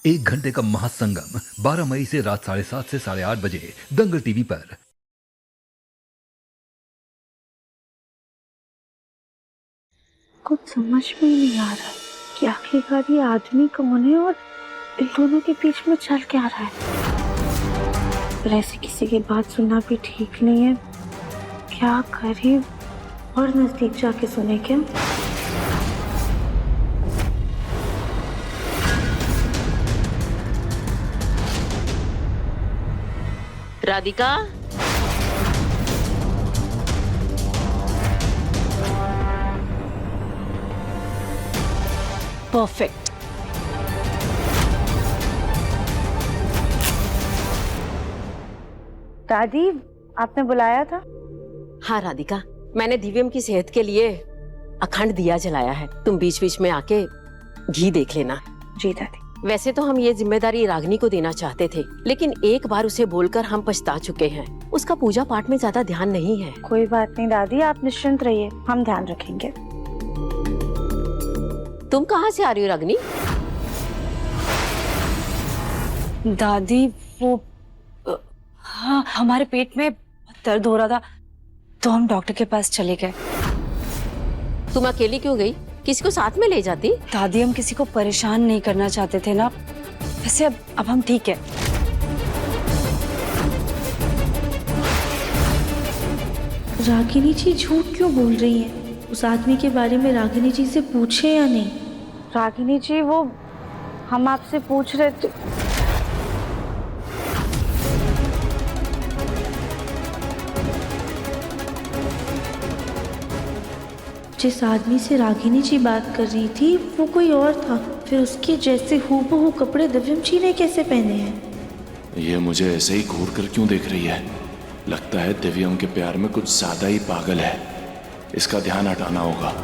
एक घंटे का महासंगम 12 मई से रात 7:30 से 8:30 बजे दंगल टीवी पर। कुछ समझ में ही नहीं आ रहा कि आखिरकार ये आदमी कौन है और इन दोनों के बीच में चल क्या रहा है। पर ऐसे किसी की बात सुनना भी ठीक नहीं है। क्या करें, और नजदीक जाके सुने क्या? राधिका, परफेक्ट। दादी, आपने बुलाया था? हाँ राधिका, मैंने दिव्यम की सेहत के लिए अखंड दिया जलाया है। तुम बीच बीच में आके घी देख लेना। जी दादी। वैसे तो हम ये जिम्मेदारी रागिनी को देना चाहते थे, लेकिन एक बार उसे बोलकर हम पछता चुके हैं। उसका पूजा पाठ में ज्यादा ध्यान नहीं है। कोई बात नहीं दादी, आप निश्चिंत रहिए, हम ध्यान रखेंगे। तुम कहाँ से आ रही हो रागिनी? दादी वो हाँ, हमारे पेट में दर्द हो रहा था तो हम डॉक्टर के पास चले गए। तुम अकेली क्यों गई? किसी को साथ में ले जाती। दादी, हम किसी को परेशान नहीं करना चाहते थे ना। वैसे अब हम ठीक है। रागिनी जी झूठ क्यों बोल रही है? उस आदमी के बारे में रागिनी जी से पूछे या नहीं? रागिनी जी, वो हम आपसे पूछ रहे थे। जिस आदमी से रागिनी जी बात कर रही थी वो कोई और था, फिर उसके जैसे हूबहू कपड़े दिव्यम जी ने कैसे पहने हैं? ये मुझे ऐसे ही घूर कर क्यों देख रही है? लगता है दिव्यम के प्यार में कुछ ज्यादा ही पागल है। इसका ध्यान हटाना होगा।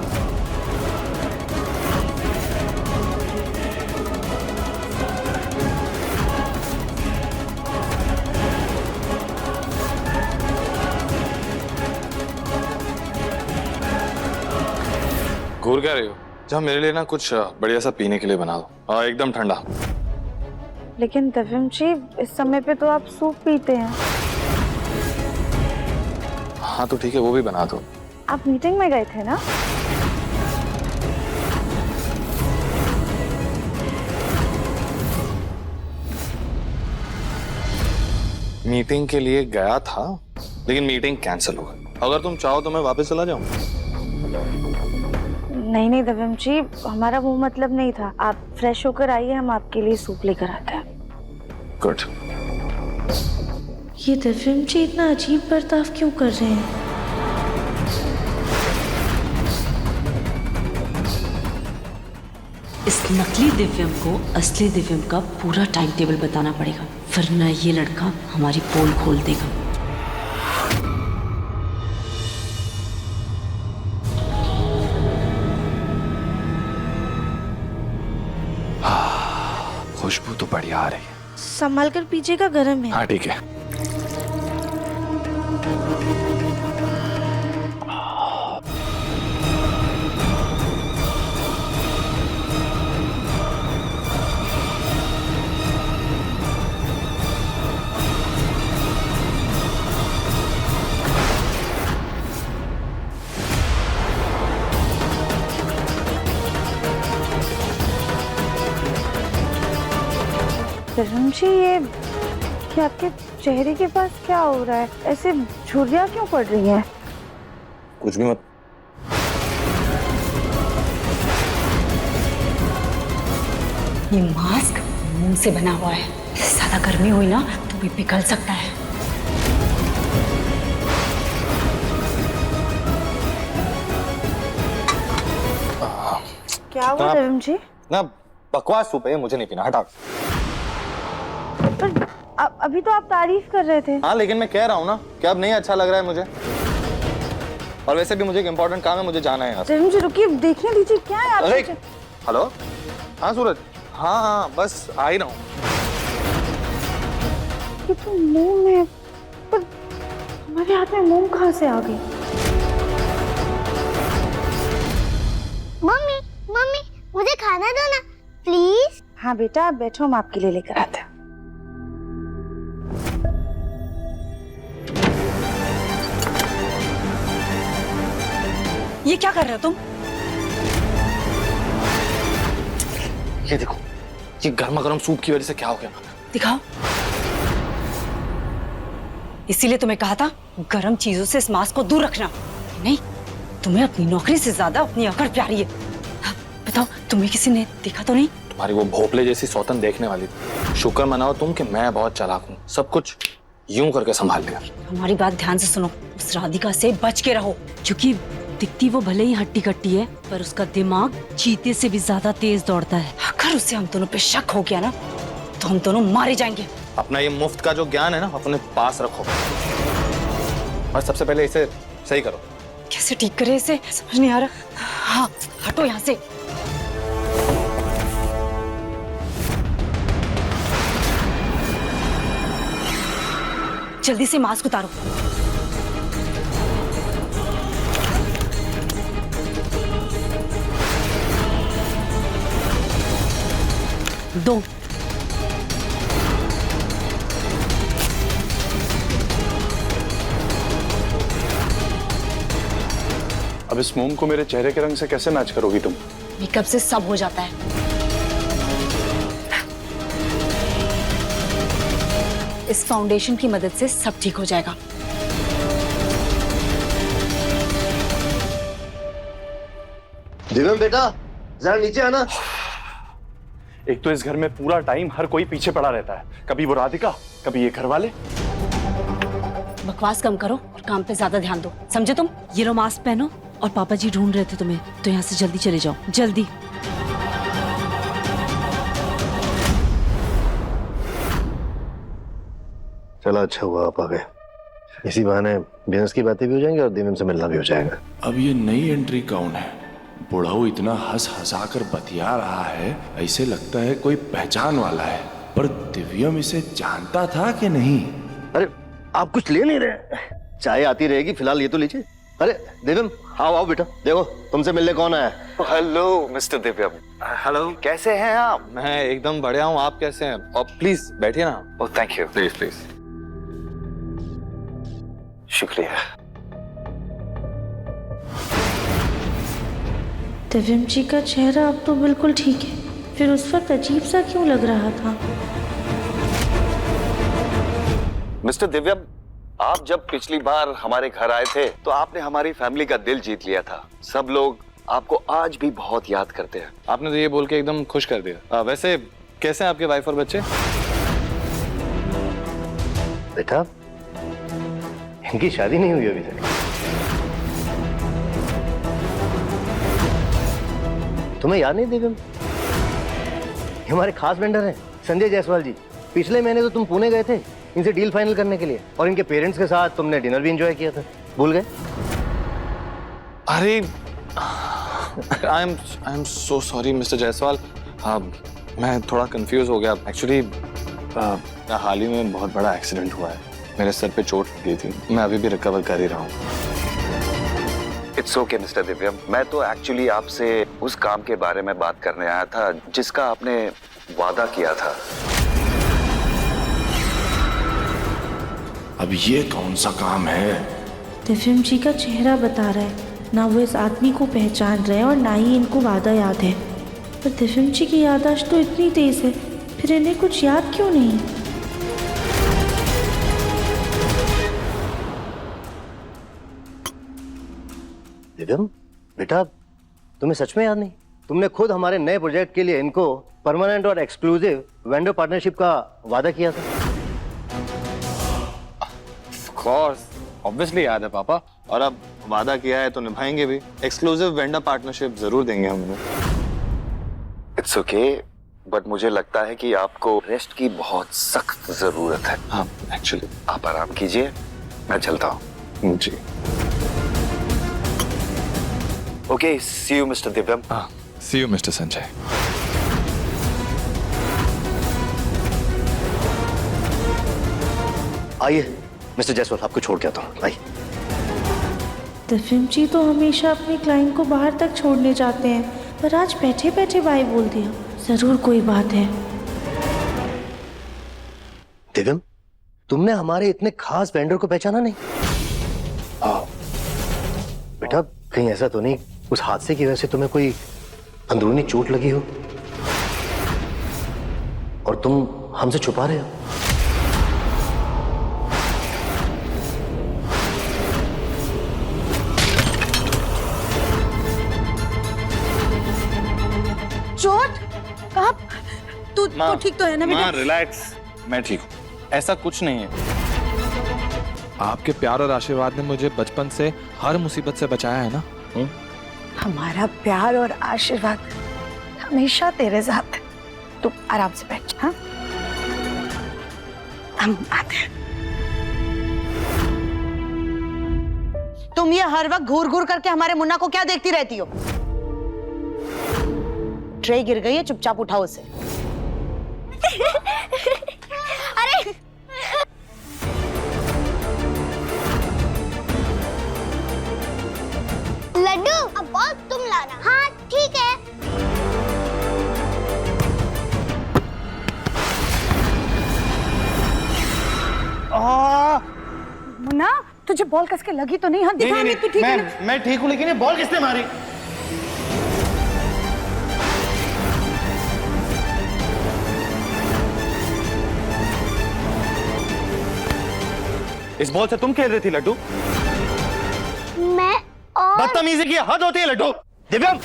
घूर क्या रही हो? जहाँ मेरे लिए ना कुछ बढ़िया सा पीने के लिए बना दो। हाँ, एकदम ठंडा। लेकिन दिव्यम जी, इस समय पे तो आप सूप पीते हैं। हाँ तो ठीक है, वो भी बना दो। आप मीटिंग में गए थे ना? मीटिंग के लिए गया था, लेकिन मीटिंग कैंसिल हो गई। अगर तुम चाहो तो मैं वापस चला जाऊँ। नहीं नहीं दिव्यम जी, हमारा वो मतलब नहीं था। आप फ्रेश होकर आइए, हम आपके लिए सूप लेकर आते हैं। गुड। ये दिव्यम जी इतना अजीब बर्ताव क्यों कर रहे हैं? इस नकली दिव्यम को असली दिव्यम का पूरा टाइम टेबल बताना पड़ेगा, वरना ये लड़का हमारी पोल खोल देगा। खुशबू तो बढ़िया आ रही है। संभाल कर पीजिएगा, गर्म है। हाँ ठीक है। दिव्यम जी, ये आपके चेहरे के पास क्या हो रहा है? ऐसे झुर्रियां क्यों पड़ रही हैं? कुछ भी मत। ये मास्क मुंह से बना हुआ है। ज्यादा गर्मी हुई ना तो भी पिघल सकता है। क्या हुआ दिव्यम जी? ना बकवास सूप है ये, मुझे नहीं पीना। हटाओ। पर अभी तो आप तारीफ कर रहे थे। हाँ लेकिन मैं कह रहा हूँ ना कि अब नहीं अच्छा लग रहा है मुझे। और वैसे भी मुझे एक इम्पोर्टेंट काम है, मुझे जाना है यहाँ से। दिव्यम जी रुकिए, देखने दीजिए क्या है अरे आपके। हेलो। हाँ सूरज। हाँ हाँ बस आ ही रहा हूँ। ये तो मुंह में, पर हमारे हाथ में मोम कहाँ से आ गई? मम्मी मम्मी मुझे खाना दो ना प्लीज। हाँ बेटा, आप बैठो, हम आपके लिए लेकर आते हैं। ये क्या कर रहे हो तुम? ये देखो, ये गर्मा गर्म सूप की वजह से क्या हो गया। दिखाओ। इसीलिए तुम्हें कहा था गर्म चीजों से इस मांस को दूर रखना। नहीं, तुम्हें अपनी नौकरी से ज्यादा अपनी अकड़ प्यारी है। बताओ, तुम्हें किसी ने देखा तो नहीं? तुम्हारी वो भोपले जैसी सौतन देखने वाली थी। शुक्र मनाओ तुम कि मैं बहुत चालाक हूँ, सब कुछ यूं करके संभाल लिया। हमारी बात ध्यान से सुनो, उस राधिका से बच के रहो। क्योंकि दिखती वो भले ही हट्टी कट्टी है, पर उसका दिमाग चीते से भी ज्यादा तेज दौड़ता है। अगर उससे हम दोनों पे शक हो गया ना, तो हम दोनों मारे जाएंगे। अपना ये मुफ्त का जो ज्ञान है ना, अपने पास रखो और सबसे पहले इसे सही करो। कैसे ठीक करे इसे, समझ नहीं आ रहा। हाँ, हटो यहाँ से। जल्दी से मास्क उतारो। दो। अब इस मोम को मेरे चेहरे के रंग से कैसे मैच करोगी तुम? मेकअप से सब हो जाता है। इस फाउंडेशन की मदद से सब ठीक हो जाएगा। दिव्यम बेटा, जरा नीचे आना। एक तो इस घर में पूरा टाइम हर कोई पीछे पड़ा रहता है, कभी वो राधिका, कभी ये घर वाले। बकवास कम करो और काम पे ज्यादा ध्यान दो, समझे तुम? ये लो मास्क पहनो, और पापा जी ढूंढ रहे थे तुम्हें, तो यहाँ से जल्दी चले जाओ, जल्दी। चलो अच्छा हुआ आप आ गए, इसी बहाने बिजनेस की बातें भी हो जाएंगी और दिव्यम से मिलना भी हो जाएगा। अब ये नई एंट्री कौन है? बुढ़ाऊ इतना हंस हंसा कर बतिया रहा है, ऐसे लगता है कोई पहचान वाला है। पर दिव्यम इसे जानता था कि नहीं? अरे आप कुछ ले नहीं रहे? चाय आती रहेगी, फिलहाल ये तो लीजिए। अरे दिव्यम, आओ आओ बेटा, देखो तुमसे मिलने कौन आया। हेलो मिस्टर दिव्यम। हेलो, कैसे हैं आप? मैं एकदम बढ़िया हूँ, आप कैसे हैं? और प्लीज बैठिए ना। Oh thank you. Please please. शुक्रिया। दिव्यम जी का चेहरा अब तो बिल्कुल ठीक है, फिर उस वक्त अजीब सा क्यों लग रहा था? मिस्टर दिव्यम, आप जब पिछली बार हमारे घर आए थे तो आपने हमारी फैमिली का दिल जीत लिया था। सब लोग आपको आज भी बहुत याद करते हैं। आपने तो ये बोल के एकदम खुश कर दिया। वैसे कैसे हैं आपके वाइफ और बच्चे? बेटा, इनकी शादी नहीं हुई अभी तक। तुम्हें याद नहीं दिव्यम, ये हमारे खास वेंडर हैं संजय जायसवाल जी। पिछले महीने तो तुम पुणे गए थे इनसे डील फाइनल करने के लिए, और इनके पेरेंट्स के साथ तुमने डिनर भी एंजॉय किया था, भूल गए? अरे I am so sorry mister Jaiswal. मैं थोड़ा कंफ्यूज हो गया। एक्चुअली हाल ही में बहुत बड़ा एक्सीडेंट हुआ है, मेरे सर पे चोट लगी थी, मैं अभी भी रिकवर कर ही रहा हूँ। इट्स ओके मिस्टर दिव्यम, मैं तो एक्चुअली आपसे उस काम के बारे में बात करने आया था जिसका आपने वादा किया था। अब ये कौन सा काम है? दिव्यम जी का चेहरा बता रहा है, ना वो इस आदमी को पहचान रहे हैं और ना ही इनको वादा याद है। पर दिव्यम जी की याददाश्त तो इतनी तेज है, फिर इन्हें कुछ याद क्यों नहीं? दिव्यम बेटा, तुम्हें सच में याद नहीं? तुमने खुद हमारे नए प्रोजेक्ट के लिए इनको परमानेंट और एक्सक्लूसिव वेंडर पार्टनरशिप का वादा किया था। कोर्स, ऑब्वियसली याद है पापा, और अब वादा किया है तो निभाएंगे भी। एक्सक्लूसिव वेंडर पार्टनरशिप जरूर देंगे हम लोग। इट्स ओके, बट मुझे लगता है कि आपको रेस्ट की बहुत सख्त जरूरत है। हाँ एक्चुअली। आप आराम कीजिए, मैं चलता हूँ। जी। Okay, see you mister Divyam. See you mister Sanjay. आइए मिस्टर जायसवाल, आपको छोड़ के आता हूँ, आइए। दिव्यम जी तो हमेशा अपने क्लाइंट को बाहर तक छोड़ने जाते हैं, पर आज बैठे बैठे बाय बोल दिया। जरूर कोई बात है। दिव्यम, तुमने हमारे इतने खास वेंडर को पहचाना नहीं? बेटा, कहीं ऐसा तो नहीं उस हादसे की वजह से तुम्हें कोई अंदरूनी चोट लगी हो और तुम हमसे छुपा रहे हो? चोट? कहाँ? तू ठीक तो है ना बेटा? माँ रिलैक्स, मैं ठीक हूँ, ऐसा कुछ नहीं है। आपके प्यार और आशीर्वाद ने मुझे बचपन से हर मुसीबत से बचाया है ना। हमारा प्यार और आशीर्वाद हमेशा तेरे साथ है। तू आराम से बैठ। हाँ, हम आते हैं। तुम ये हर वक्त घूर घूर करके हमारे मुन्ना को क्या देखती रहती हो? ट्रे गिर गई है, चुपचाप उठाओ उसे। अरे लड्डू, अब बॉल तुम लाना। हाँ ठीक है। मुन्ना, तुझे बॉल कसके लगी तो नहीं? हाँ दिखा हमें, तू ठीक है ना? मैं ठीक हूँ, लेकिन ये बॉल किसने मारी? इस बॉल से तुम खेल रही थी लड्डू? मैं और बदतमीजी की हद होती है लड्डू। दिव्यम,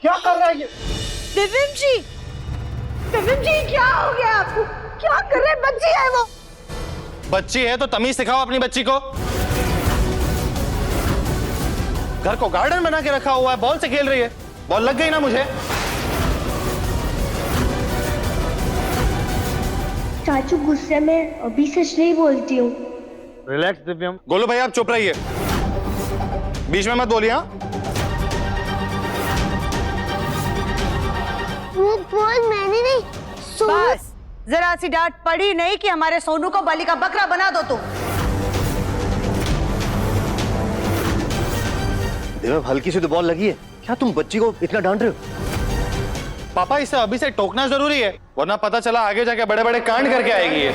क्या कर रहा है ये? दिव्यम जी, दिव्यम जी क्या हो गया आपको? क्या कर रहे हैं? बच्ची है वो। बच्ची है तो तमीज सिखाओ अपनी बच्ची को। घर को गार्डन बना के रखा हुआ है, बॉल से खेल रही है। बॉल लग गई ना मुझे। चाचू गुस्से में अभी सच नहीं बोलती हूँ। रिलैक्स दिव्यम। गोलू भाई आप चुप रहिए, बीच में मत बोलिए। हाँ, वो बॉल मैंने नहीं। बस जरा सी डांट पड़ी नहीं कि हमारे सोनू को बलि का बकरा बना दो तुम। दिव्यम, हल्की सी तो बॉल लगी है, क्या तुम बच्ची को इतना डांट रहे हो? पापा इसे अभी से टोकना जरूरी है, वरना पता चला आगे जाके बड़े बड़े कांड करके आएगी ये।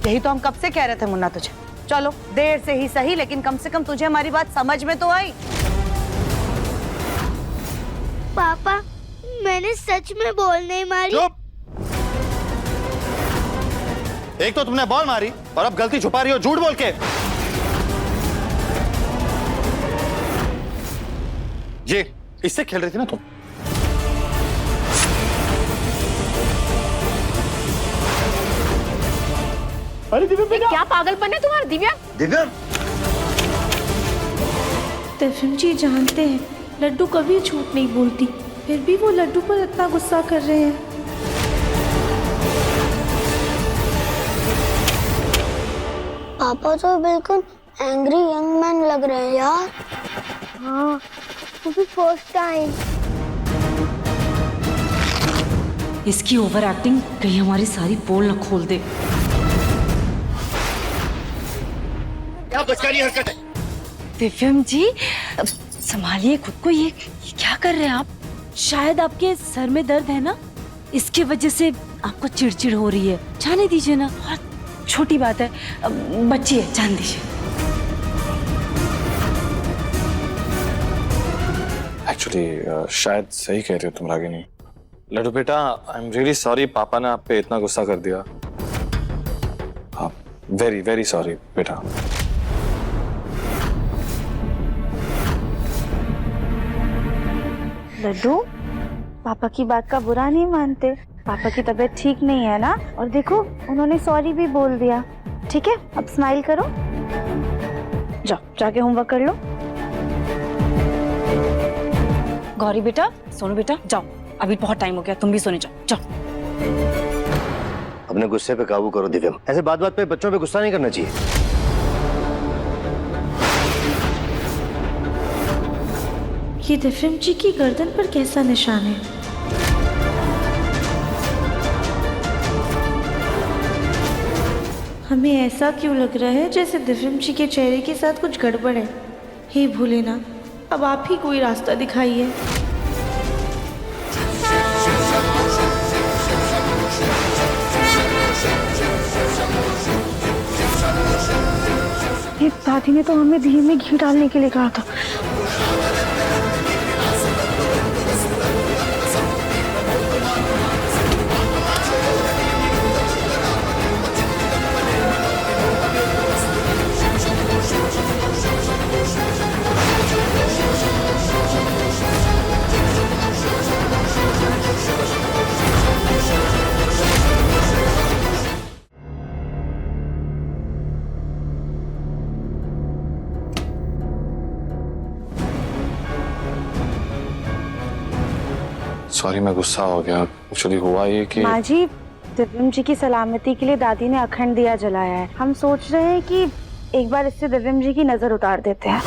यही तो हम कब से कह रहे थे मुन्ना तुझे। चलो देर से ही सही, लेकिन कम से कम तुझे हमारी बात समझ में तो आई। पापा, मैंने सच में बॉल नहीं मारी। चुप! एक तो तुमने बॉल मारी और अब गलती छुपा रही हो झूठ बोल के। ये इससे खेल रही थी ना तुम? अरे दिव्या, क्या पागलपन है तुम्हारा दिव्या? दिव्यम, दिव्यम जी जानते हैं लड्डू कभी झूठ नहीं बोलती, फिर भी वो लड्डू पर इतना गुस्सा कर रहे हैं। पापा तो बिल्कुल एंग्री यंग मैन लग रहे हैं यार। हाँ, वो भी फर्स्ट टाइम। इसकी ओवर एक्टिंग कहीं हमारी सारी पोल न खोल दे। क्या बचकानी हरकत है? दिव्यम जी, संभालिए खुद को। ये क्या कर रहे हैं आप? शायद आपके सर में दर्द है ना, इसके वजह से आपको चिड़चिड़ हो रही है। जाने दीजिए ना, बहुत छोटी बात है, बच्ची है, जान दीजिए। एक्चुअली शायद सही कह रहे हो तुम रागिनी। लड्डू बेटा, आई एम रियली सॉरी, पापा ने आप पे इतना गुस्सा कर दिया। हाँ, वेरी वेरी सॉरी बेटा। लड्डू, पापा की बात का बुरा नहीं मानते। पापा की तबीयत ठीक नहीं है ना, और देखो उन्होंने सॉरी भी बोल दिया। ठीक है, अब स्माइल करो। जाओ जाके होमवर्क कर लो। गौरी बेटा, सोनू बेटा, जाओ, अभी बहुत टाइम हो गया, तुम भी सोने जाओ। जाओ। अपने गुस्से पे काबू करो दिव्यम, ऐसे बात बात पे बच्चों पे गुस्सा नहीं करना चाहिए। ये दिव्यम जी की गर्दन पर कैसा निशान है? हमें ऐसा क्यों लग रहा है जैसे दिव्यम जी के चेहरे के साथ कुछ गड़बड़ है। हे भोलेनाथ, अब आप ही कोई रास्ता दिखाइए। ये दादी ने तो हमें घी में घी डालने के लिए कहा था। सॉरी, मैं गुस्सा हो गया। एक्चुअली हुआ ये कि माँ जी, दिव्यम जी की सलामती के लिए दादी ने अखंड दिया जलाया है। हम सोच रहे हैं कि एक बार इससे दिव्यम जी की नजर उतार देते हैं।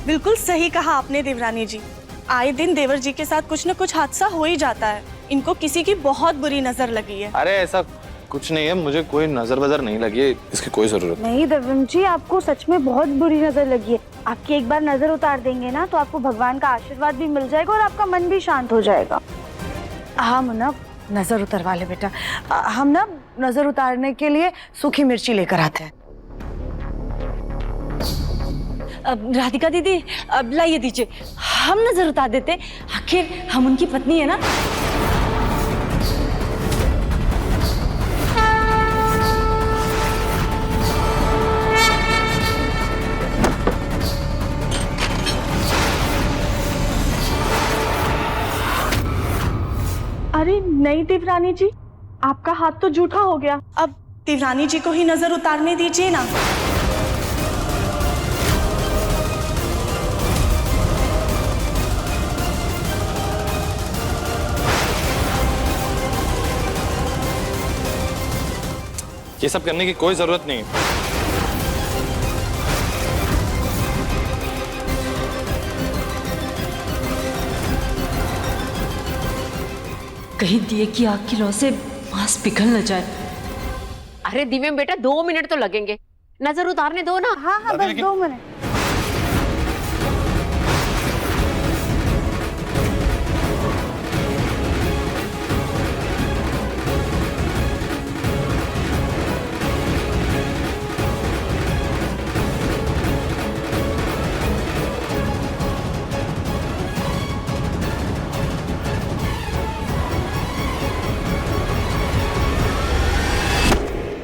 बिल्कुल सही कहा आपने देवरानी जी। आए दिन देवर जी के साथ कुछ न कुछ हादसा हो ही जाता है। इनको किसी की बहुत बुरी नजर लगी है। अरे ऐसा कुछ नहीं है, मुझे कोई नजर बजर नहीं लगी है, इसकी कोई जरूरत नहीं दिव्यम जी, आपको सच में बहुत बुरी नजर लगी है। आपकी एक बार नजर उतार देंगे ना तो आपको भगवान का आशीर्वाद भी मिल जाएगा और आपका मन भी शांत हो जाएगा। हम ना नजर उतारवा ले बेटा। हम ना नजर उतारने के लिए सूखी मिर्ची लेकर आते हैं। अब राधिका दीदी, अब लाइए दीजिए, हम नजर उतार देते, आखिर हम उनकी पत्नी है ना। अरे नहीं देवरानी जी, आपका हाथ तो जूठा हो गया। अब देवरानी जी को ही नजर उतारने दीजिए ना। ये सब करने की कोई जरूरत नहीं है। कहीं दिए की आग की लौ से मांस पिघल न जाए। अरे दिव्यम बेटा, 2 मिनट तो लगेंगे, नजर उतारने दो ना। हाँ हाँ, बस 2 मिनट।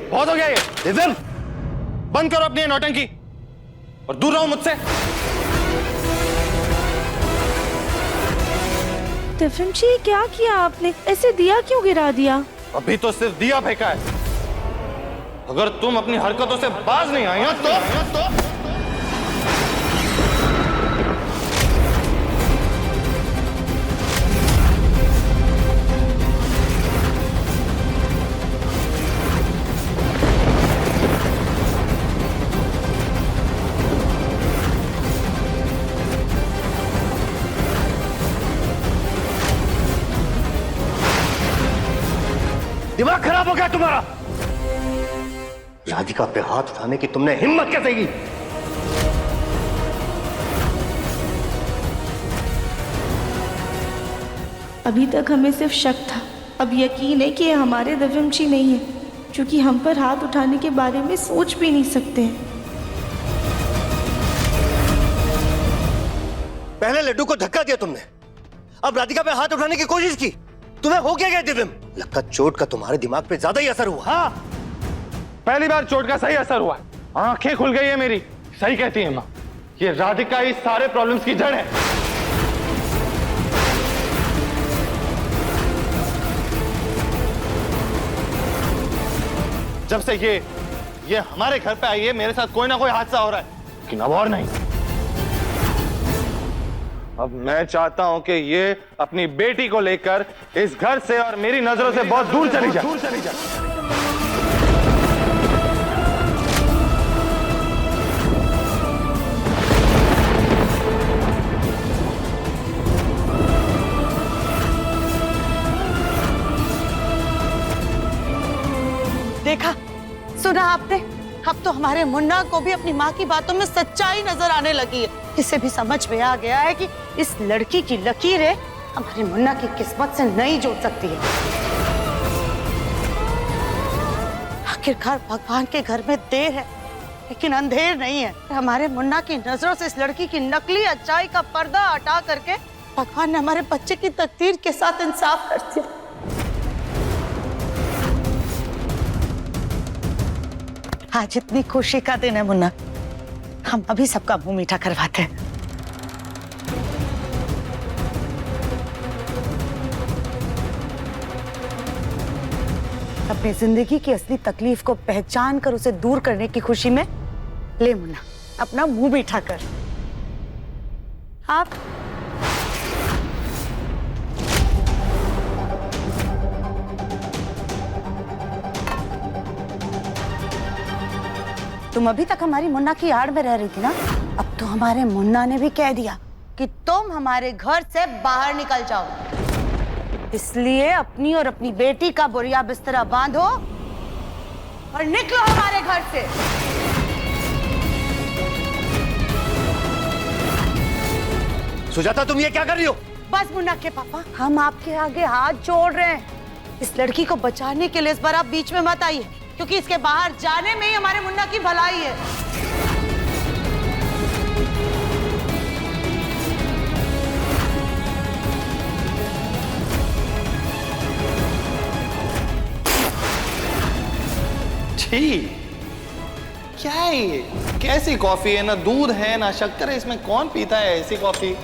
बहुत हो गया ये। दिव्यम, बंद करो अपनी नौटंकी और दूर रहो मुझसे। दिव्यम जी, क्या किया आपने? ऐसे दिया क्यों गिरा दिया? अभी तो सिर्फ दिया फेंका है। अगर तुम अपनी हरकतों से बाज नहीं आई हो तो दिमाग खराब हो गया तुम्हारा। राधिका पे हाथ उठाने की तुमने हिम्मत कैसे की? अभी तक हमें सिर्फ शक था, अब यकीन है कि ये हमारे दिव्यम जी नहीं है, क्योंकि हम पर हाथ उठाने के बारे में सोच भी नहीं सकते हैं। पहले लड्डू को धक्का दिया तुमने, अब राधिका पे हाथ उठाने की कोशिश की। तुम्हें हो क्या गया दिव्यम? लगता चोट का तुम्हारे दिमाग पे ज्यादा ही असर हुआ। हाँ, पहली बार चोट का सही असर हुआ है। आंखें खुल गई है मेरी। सही कहती है माँ, ये राधिका इस सारे प्रॉब्लम्स की जड़ है। जब से ये हमारे घर पे आई है, मेरे साथ कोई ना कोई हादसा हो रहा है, लेकिन अब और नहीं। अब मैं चाहता हूं कि ये अपनी बेटी को लेकर इस घर से और मेरी नजरों से बहुत दूर चली जाए। देखा, सुना आपने? अब तो हमारे मुन्ना को भी अपनी माँ की बातों में सच्चाई नजर आने लगी है। इसे भी समझ में आ गया है कि इस लड़की की लकीरें हमारे मुन्ना की किस्मत से नहीं जुड़ सकती है। आखिरकार भगवान के घर में देर है लेकिन अंधेर नहीं है। हमारे मुन्ना की नजरों से इस लड़की की नकली अच्छाई का पर्दा हटा करके भगवान ने हमारे बच्चे की तकदीर के साथ इंसाफ कर दिया। आज इतनी खुशी का दिन है मुन्ना, हम अभी सबका मुंह मीठा करवाते हैं। अपनी जिंदगी की असली तकलीफ को पहचान कर उसे दूर करने की खुशी में ले मुन्ना, अपना मुंह मीठा कर। आप तुम अभी तक हमारी मुन्ना की आड़ में रह रही थी ना, अब तो हमारे मुन्ना ने भी कह दिया कि तुम हमारे घर से बाहर निकल जाओ। इसलिए अपनी और अपनी बेटी का बोरिया बिस्तरा बांधो और निकलो हमारे घर से। सुजाता, तुम ये क्या कर रही हो? बस मुन्ना के पापा, हम आपके आगे हाथ जोड़ रहे हैं। इस लड़की को बचाने के लिए इस बार आप बीच में मत आइए, क्योंकि इसके बाहर जाने में ही हमारे मुन्ना की भलाई है। छी, क्या है ये? कैसी कॉफी है? ना दूध है ना शक्कर है, इसमें कौन पीता है ऐसी कॉफी?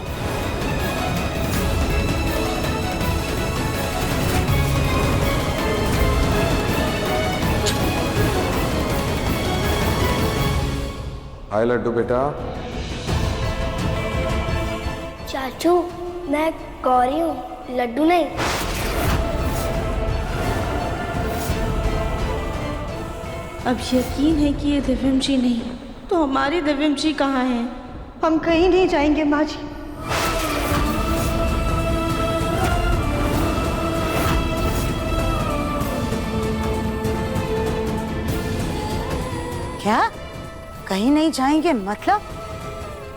हाय लड्डू बेटा। चाचू, मैं गौरी हूँ, लड्डू नहीं। अब यकीन है कि ये दिव्यम जी नहीं है, तो हमारी दिव्यम जी कहाँ हैं? हम कहीं नहीं जाएंगे माँ जी। क्या? कहीं नहीं जाएंगे मतलब?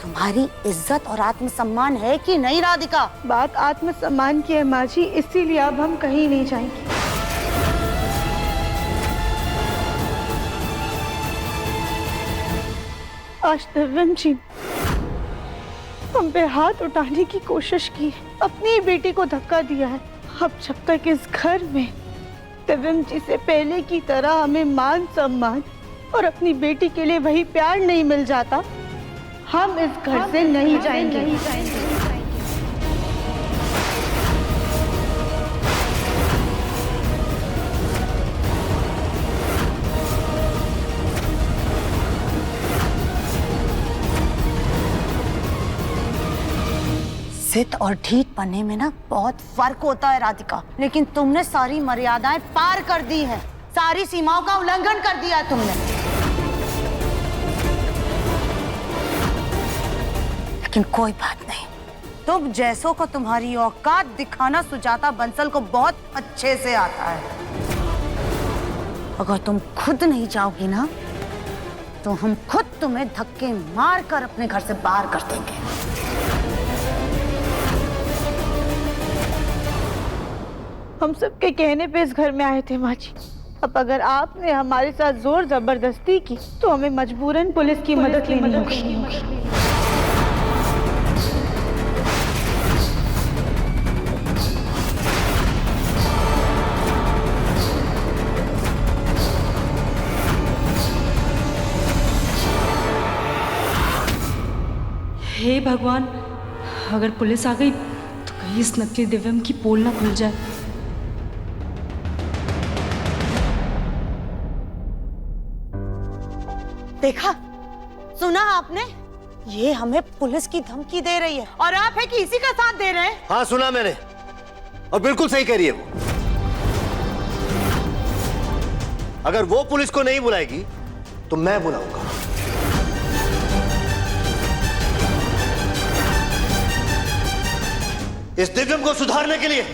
तुम्हारी इज्जत और आत्मसम्मान है कि नहीं राधिका? बात आत्मसम्मान की है माँ जी, इसीलिए अब हम कहीं नहीं जाएंगे। आज दिव्यम जी हम पे हाथ उठाने की कोशिश की, अपनी ही बेटी को धक्का दिया है। अब जब तक इस घर में दिव्यम जी से पहले की तरह हमें मान सम्मान और अपनी बेटी के लिए वही प्यार नहीं मिल जाता, हम इस घर से नहीं जाएंगे। जिद और ढीठ बनने में ना बहुत फर्क होता है राधिका, लेकिन तुमने सारी मर्यादाएं पार कर दी हैं, सारी सीमाओं का उल्लंघन कर दिया है तुमने। लेकिन कोई बात नहीं, तुम जैसों को तुम्हारी औकात दिखाना सुजाता बंसल को बहुत अच्छे से आता है। अगर तुम खुद नहीं जाओगी ना, तो हम खुद तुम्हें धक्के मार कर अपने घर से बाहर कर देंगे। हम सबके कहने पे इस घर में आए थे माँ जी। अब अगर आपने हमारे साथ जोर जबरदस्ती की तो हमें मजबूरन पुलिस की मदद लेनी होगी। हे भगवान, अगर पुलिस आ गई तो कहीं इस नकली दिव्यम की पोल ना खुल जाए। देखा, सुना आपने? ये हमें पुलिस की धमकी दे रही है और आप है कि इसी का साथ दे रहे हैं। हाँ सुना मैंने, और बिल्कुल सही कह रही है वो। अगर वो पुलिस को नहीं बुलाएगी तो मैं बुलाऊंगा। इस दिव्यम को सुधारने के लिए।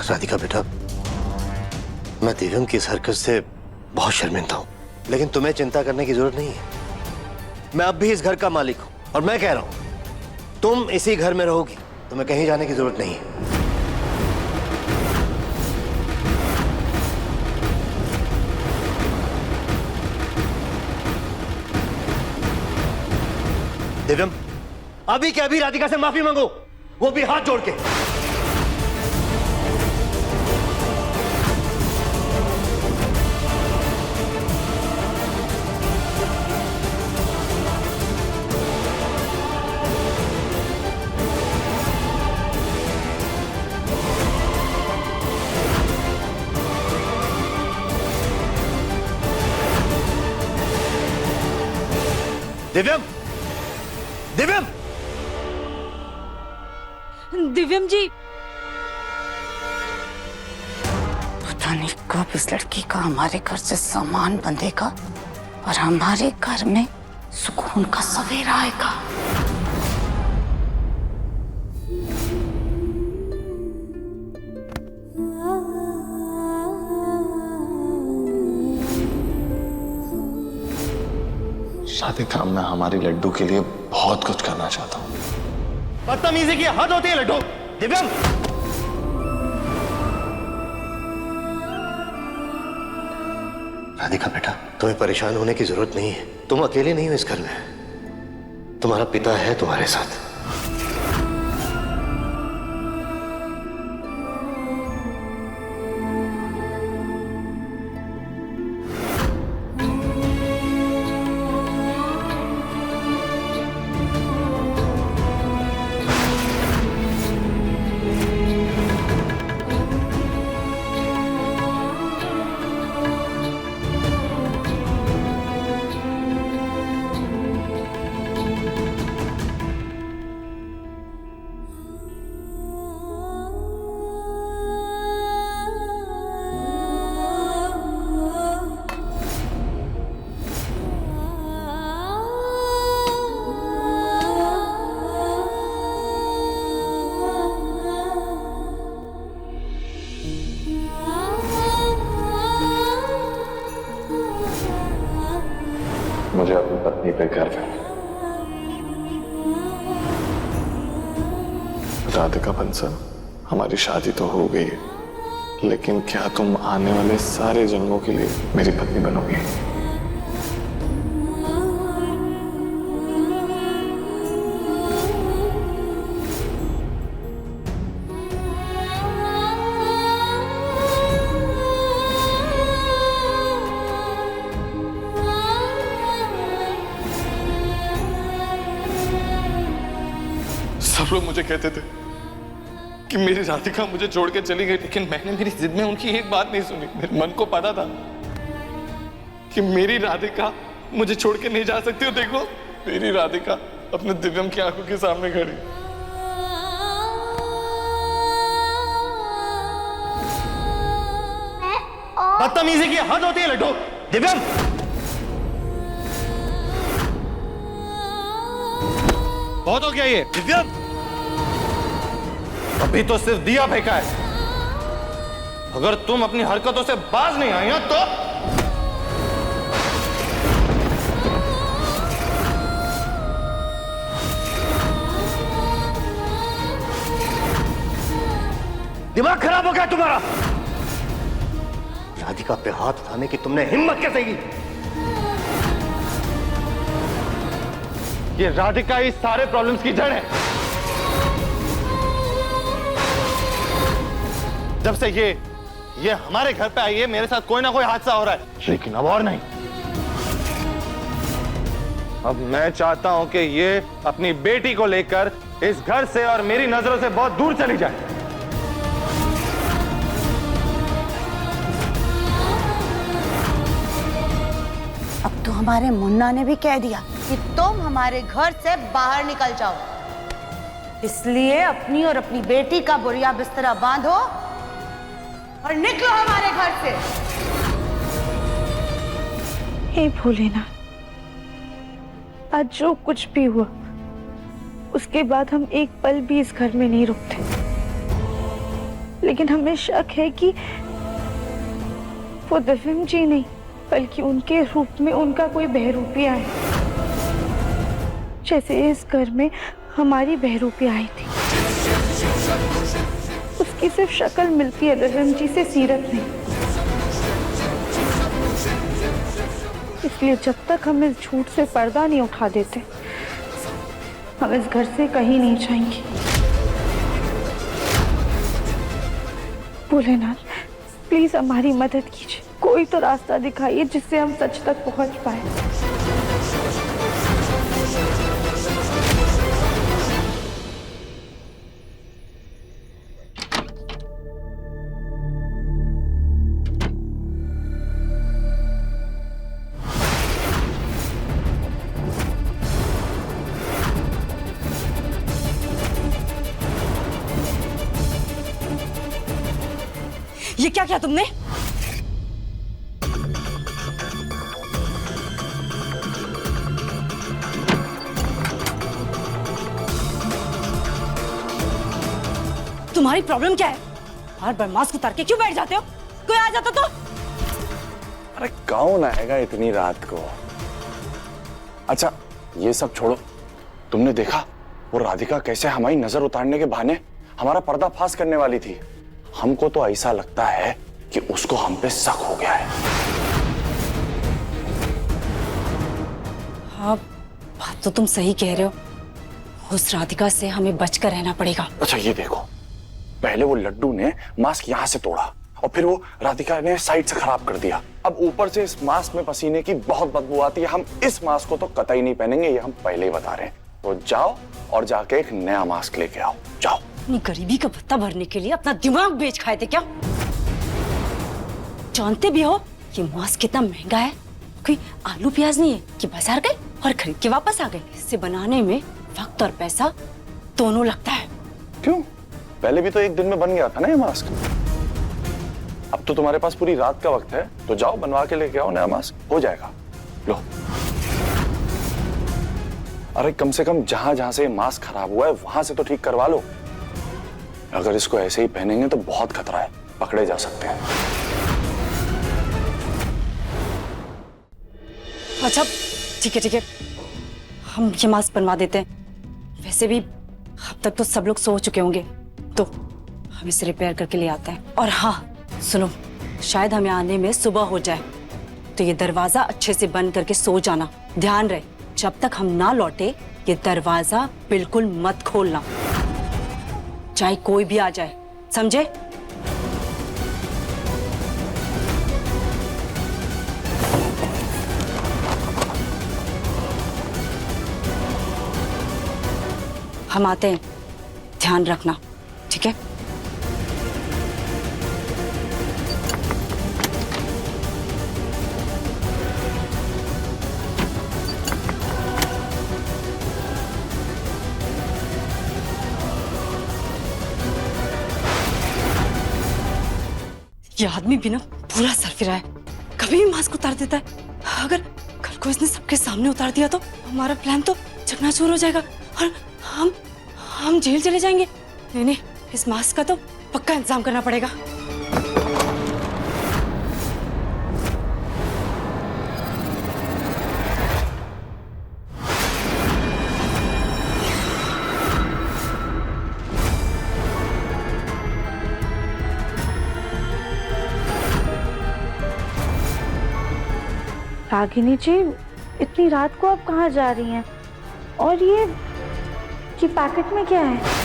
राधिका बेटा, मैं दिव्यम की इस हरकत से बहुत शर्मिंदा हूं, लेकिन तुम्हें चिंता करने की जरूरत नहीं है। मैं अब भी इस घर का मालिक हूं और मैं कह रहा हूं तुम इसी घर में रहोगी, तुम्हें कहीं जाने की जरूरत नहीं है। दिव्यम, अभी के अभी राधिका से माफी मांगो, वो भी हाथ जोड़ के। दिव्यम, दिव्यम, दिव्यम जी, पता नहीं कब इस लड़की का हमारे घर से सामान बंधेगा और हमारे घर में सुकून का सवेरा आएगा। राधिका, मैं हमारी लड्डू के लिए बहुत कुछ करना चाहता हूँ। बदतमीजी की हद होती है लड्डू। दिव्यम, राधिका बेटा, तुम्हें परेशान होने की जरूरत नहीं है। तुम अकेले नहीं हो इस घर में, तुम्हारा पिता है तुम्हारे साथ। मुझे अपनी पत्नी पे गर्व है। राधिका बंसल, हमारी शादी तो हो गई है, लेकिन क्या तुम आने वाले सारे जन्मों के लिए मेरी पत्नी बनोगी? सब लोग मुझे कहते थे कि मेरी राधिका मुझे छोड़ के चली गई, लेकिन मैंने मेरी जिद में उनकी एक बात नहीं सुनी। मेरे मन को पता था कि मेरी राधिका मुझे छोड़ के नहीं जा सकती। और देखो, मेरी राधिका अपने दिव्यम की आंखों के सामने खड़ी। बदतमीजी की हद होती है लड्डू। दिव्यम, बहुत हो गया ये। दिव्यम, अभी तो सिर्फ दिया फेंका है। अगर तुम अपनी हरकतों से बाज नहीं आई हो तो दिमाग खराब हो गया तुम्हारा। राधिका पे हाथ उठाने की तुमने हिम्मत कैसे की? ये राधिका इस सारे प्रॉब्लम्स की जड़ है। जब से ये हमारे घर पे आई है, मेरे साथ कोई ना कोई हादसा हो रहा है, लेकिन अब और नहीं। अब मैं चाहता हूं कि ये अपनी बेटी को लेकर इस घर से और मेरी नजरों से बहुत दूर चली जाए। अब तो हमारे मुन्ना ने भी कह दिया कि तुम हमारे घर से बाहर निकल जाओ, इसलिए अपनी और अपनी बेटी का बोरिया बिस्तरा बांधो और निकलो हमारे घर से। हे भोलेनाथ, आज जो कुछ भी हुआ उसके बाद हम एक पल भी इस घर में नहीं रुकते, लेकिन हमें शक है कि वो दिव्यम जी नहीं बल्कि उनके रूप में उनका कोई बहरूपिया है, जैसे इस घर में हमारी बहरूपिया आई थी। उसकी सिर्फ शक्ल मिलती है दिव्यम जी से, सीरत नहीं। इसलिए जब तक हम इस झूठ से पर्दा नहीं उठा देते, हम इस घर से कहीं नहीं जाएंगे। भोलेनाथ, प्लीज हमारी मदद कीजिए, कोई तो रास्ता दिखाइए जिससे हम सच तक पहुंच पाए। ये क्या किया तुमने? तुम्हारी प्रॉब्लम क्या है? बार बार मास्क उतार के क्यों बैठ जाते हो? कोई आ जाता तो? अरे कौन आएगा इतनी रात को? अच्छा ये सब छोड़ो, तुमने देखा वो राधिका कैसे हमारी नजर उतारने के बहाने हमारा पर्दाफाश करने वाली थी। हमको तो ऐसा लगता है कि उसको हम पे शक हो गया है। हाँ, बात तो तुम सही कह रहे हो। उस राधिका से हमें बचकर रहना पड़ेगा। अच्छा ये देखो, पहले वो लड्डू ने मास्क यहाँ से तोड़ा और फिर वो राधिका ने साइड से खराब कर दिया। अब ऊपर से इस मास्क में पसीने की बहुत बदबू आती है। हम इस मास्क को तो कतई नहीं पहनेंगे, ये हम पहले ही बता रहे हैं। तो जाओ और जाके एक नया मास्क लेके आओ, जाओ। अपनी गरीबी का भत्ता भरने के लिए अपना दिमाग बेच खाए थे क्या? जानते भी हो ये मास्क कितना महंगा है? कोई आलू प्याज नहीं है कि बाजार गए और खरीद के वापस आ गए। इससे बनाने में वक्त और पैसा दोनों लगता है। क्यों? पहले भी तो एक दिन में बन गया था ना ये मास्क। अब तो तुम्हारे पास पूरी रात का वक्त है, तो जाओ बनवा के लेके आओ नया मास्क, हो जाएगा। लो। अरे कम से कम जहां जहां से मास्क खराब हुआ है वहां से तो ठीक करवा लो। अगर इसको ऐसे ही पहनेंगे तो बहुत खतरा है, पकड़े जा सकते हैं। अच्छा ठीक है, हम ये मास्क बनवा देते हैं। वैसे भी अब तक तो सब लोग सो चुके होंगे, तो हम इसे रिपेयर करके ले आते हैं। और हाँ सुनो, शायद हमें आने में सुबह हो जाए, तो ये दरवाजा अच्छे से बंद करके सो जाना। ध्यान रहे, जब तक हम ना लौटे ये दरवाजा बिल्कुल मत खोलना, चाहे कोई भी आ जाए, समझे? हम आते हैं, ध्यान रखना, ठीक है? ये आदमी भी ना पूरा सर फिरा है, कभी भी मास्क उतार देता है। अगर कल को इसने सबके सामने उतार दिया तो हमारा प्लान तो चकनाचूर हो जाएगा और हम जेल चले जाएंगे। नहीं, इस मास्क का तो पक्का इंतजाम करना पड़ेगा। रागिनी जी, इतनी रात को आप कहाँ जा रही हैं? और ये पैकेट में क्या है?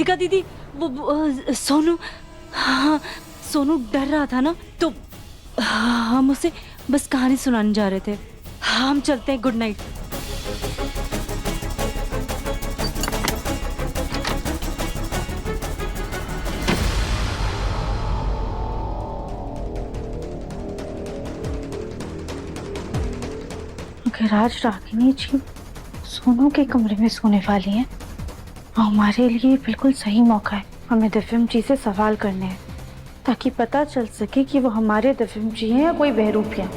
राधिका दीदी, वो सोनू, हाँ सोनू डर रहा था ना, तो हम उसे बस कहानी सुनाने जा रहे थे। हम चलते हैं, गुड नाइट। अगर आज रागिनी जी सोनू के कमरे में सोने वाली हैं, और हमारे लिए बिल्कुल सही मौका है। हमें दिव्यम जी से सवाल करने हैं ताकि पता चल सके कि वो हमारे दिव्यम जी हैं या कोई बहरूपिया।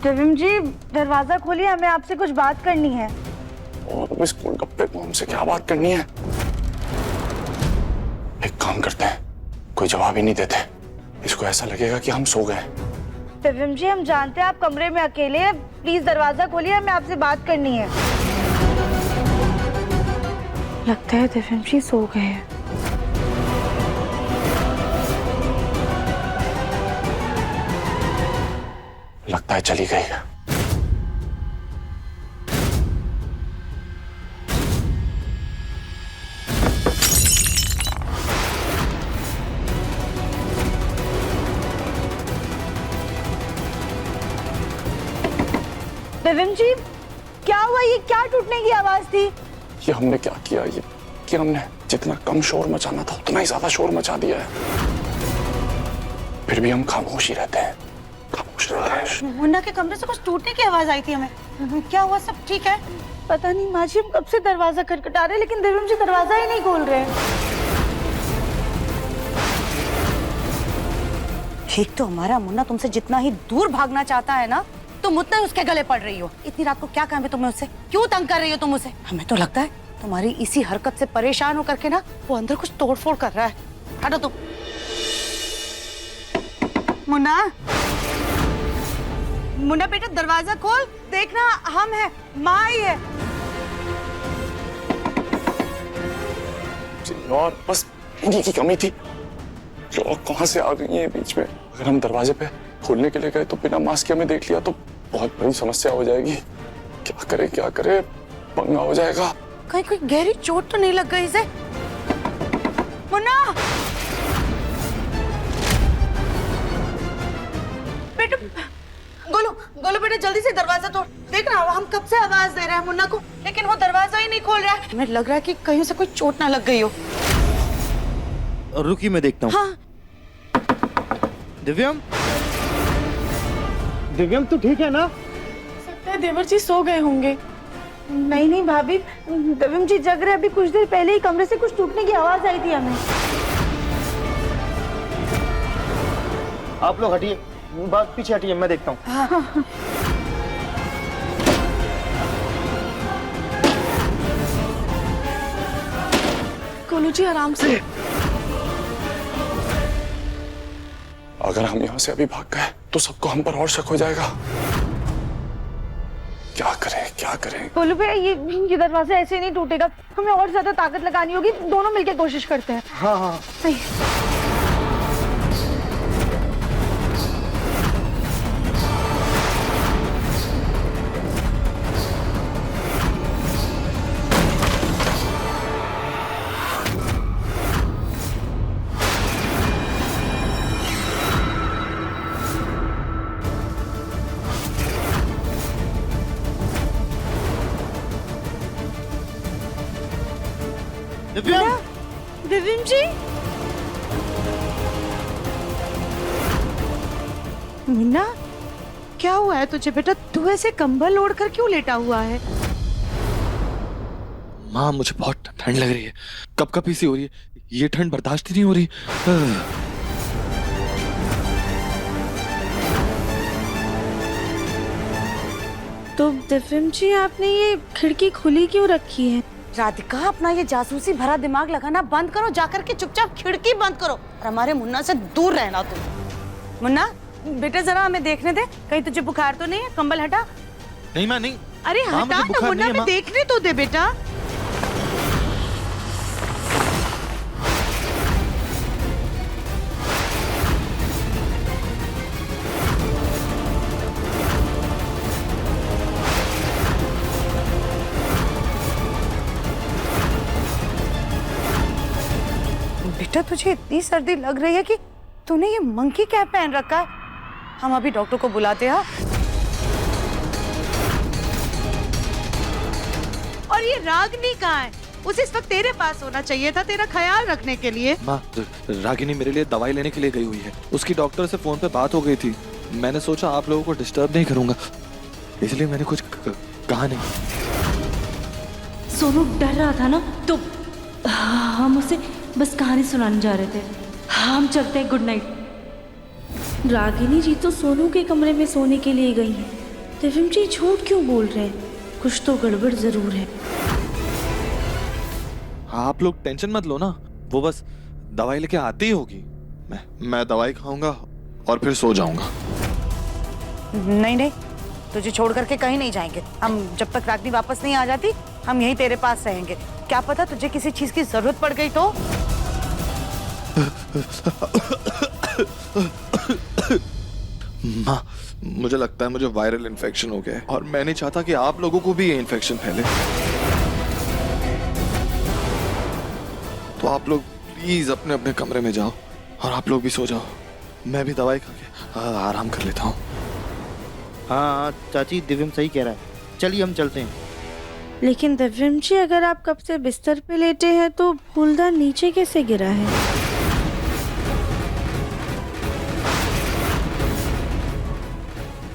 दिव्यम जी, दरवाजा खोलिए, हमें आपसे कुछ बात करनी है। और इस गप्पे को हमसे क्या बात करनी है? एक काम करते हैं, कोई जवाब ही नहीं देते, इसको ऐसा लगेगा कि हम सो गए। दिव्यम जी, हम जानते हैं आप कमरे में अकेले हैं, प्लीज दरवाजा खोलिए, हमें आपसे बात करनी है। लगता है दिव्यम जी सो गए हैं। लगता है चली गई। दिव्यम जी, क्या हुआ? ये क्या टूटने की आवाज थी? ये हमने क्या किया? ये कि हमने जितना कम शोर मचाना था उतना ही ज्यादा शोर मचा दिया है। फिर भी हम खामोश ही रहते हैं, खामोश रहते हैं। मुन्ना के कमरे से कुछ टूटने की आवाज आई थी हमें। क्या हुआ? सब ठीक है? पता नहीं माँ जी, हम कब से दरवाजा खटखटा रहे, लेकिन दिव्यम जी दरवाजा ही नहीं खोल रहे। ठीक तो हमारा मुन्ना तुमसे जितना ही दूर भागना चाहता है ना, तुम उतना ही उसके गले पड़ रही हो। इतनी रात को क्या काम है तुम्हें उससे? क्यों तंग कर रही हो तुम उसे? हमें तो लगता है तुम्हारी इसी हरकत से परेशान होकर के ना वो अंदर कुछ तोड़फोड़ कर रहा है। हटो तुम। मुन्ना, मुन्ना बेटा दरवाजा खोल, देखना हम हैं, माँ आई है। और बस इन्हीं की कमी थी। लोग कहाँ से आ गई हैं बीच में? अगर हम दरवाजे पे खोलने के लिए गए तो बिना मास्क के हमें देख लिया तो बहुत बड़ी समस्या हो जाएगी। क्या करे, पंगा हो जाएगा। कहीं कोई गहरी चोट तो नहीं लग गई इसे? मुन्ना बेटा, गोलू बेटा जल्दी से दरवाजा तोड़। देख ना, हम कब से आवाज दे रहे हैं मुन्ना को, लेकिन वो दरवाजा ही नहीं खोल रहा है। हमें लग रहा है कि कहीं उसे कोई चोट ना लग गई हो। रुकी, मैं देखता हूँ। हाँ। दिव्यम, दिव्यम तू ठीक है ना? लगता है देवर जी सो गए होंगे। नहीं भाभी, दिव्यम जी जग रहे। अभी कुछ देर पहले ही कमरे से कुछ टूटने की आवाज आई थी हमें। आप लोग हटिए, बात पीछे हटिए, मैं देखता हूँ। हाँ। गोलू जी आराम से। अगर हम यहाँ से अभी भाग गए तो सबको हम पर और शक हो जाएगा। क्या करें? गोलू भैया, ये दरवाजा ऐसे नहीं टूटेगा, हमें और ज्यादा ताकत लगानी होगी। दोनों मिलकर कोशिश करते हैं। हाँ। दिव्यम जी, मुन्ना क्या हुआ है तुझे बेटा? तू ऐसे कंबल ओढ़ कर क्यों लेटा हुआ है? माँ, मुझे बहुत ठंड लग रही है, कपकपी सी हो रही है, ये ठंड बर्दाश्त ही नहीं हो रही। तो दिव्यम जी, आपने ये खिड़की खुली क्यों रखी है? राधिका, अपना ये जासूसी भरा दिमाग लगाना बंद करो, जाकर के चुपचाप खिड़की बंद करो और हमारे मुन्ना से दूर रहना तुम। मुन्ना बेटा जरा हमें देखने दे, कहीं तुझे बुखार तो नहीं है? कंबल हटा। नहीं माँ नहीं। अरे माँ, हटा मुझे ना बुखार मुन्ना, नहीं है, हमें माँ। देखने तो दे बेटा। बेटा तुझे इतनी सर्दी लग रही है कि तूने ये मंकी कैप पहन रखा है। हम अभी डॉक्टर को बुलाते हैं। और ये रागिनी कहाँ है? उसे इस वक्त तेरे पास होना चाहिए था, तेरा ख्याल रखने के लिए। माँ, रागिनी मेरे लिए दवाई लेने के लिए गई हुई है। उसकी डॉक्टर से फोन पे बात हो गई थी। मैंने सोचा आप लोगों को डिस्टर्ब नहीं करूंगा, इसलिए मैंने कुछ कहा नहीं। सोनू डर रहा था ना, तो हम उसे बस कहानी सुनाने जा रहे थे। हम चलते हैं, गुड नाइट। रागिनी जी तो सोनू के कमरे में सोने के लिए गई हैं। दिव्यम जी झूठ क्यों बोल रहे हैं? कुछ तो गड़बड़ जरूर है। आप लोग टेंशन मत लो ना, वो बस दवाई लेके आती ही होगी। मैं दवाई खाऊंगा और फिर सो जाऊंगा। नहीं नहीं, तुझे छोड़ करके कहीं नहीं जाएंगे हम। जब तक रागिनी वापस नहीं आ जाती हम यहीं तेरे पास रहेंगे। क्या पता तुझे किसी चीज की जरूरत पड़ गई तो। माँ, मुझे लगता है मुझे वायरल इन्फेक्शन हो गया है और मैं नहीं चाहता कि आप लोगों को भी ये इन्फेक्शन फैले। तो आप लोग प्लीज अपने अपने कमरे में जाओ और आप लोग भी सो जाओ। मैं भी दवाई खा के आराम कर लेता हूँ। हाँ चाची, दिव्यम सही कह रहा है, चलिए हम चलते हैं। लेकिन दिव्यम जी, अगर आप कब से बिस्तर पे लेटे हैं तो फूलदान नीचे कैसे गिरा है?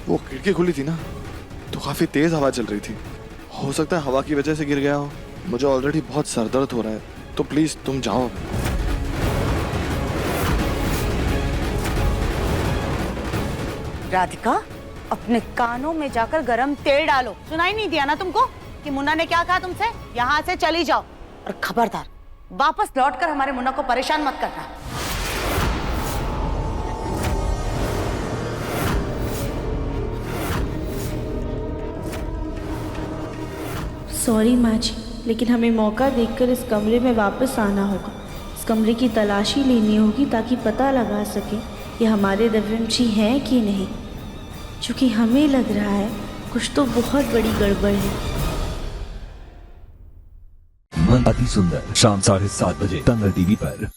वो खिड़की खुली थी ना, तो काफी तेज हवा चल रही थी। हो सकता है हवा की वजह से गिर गया हो। मुझे ऑलरेडी बहुत सर दर्द हो रहा है, तो प्लीज तुम जाओ। राधिका, अपने कानों में जाकर गरम तेल डालो। सुनाई नहीं दिया ना तुमको कि मुन्ना ने क्या कहा तुमसे? यहाँ से चली जाओ और खबरदार वापस लौटकर हमारे मुन्ना को परेशान मत करना। सॉरी माँ जी, लेकिन हमें मौका देखकर इस कमरे में वापस आना होगा। इस कमरे की तलाशी लेनी होगी ताकि पता लगा सके ये हमारे दिव्यम जी हैं कि नहीं। क्योंकि हमें लग रहा है कुछ तो बहुत बड़ी गड़बड़ है। मन अति सुंदर, शाम 7:30 बजे दंगल टीवी पर।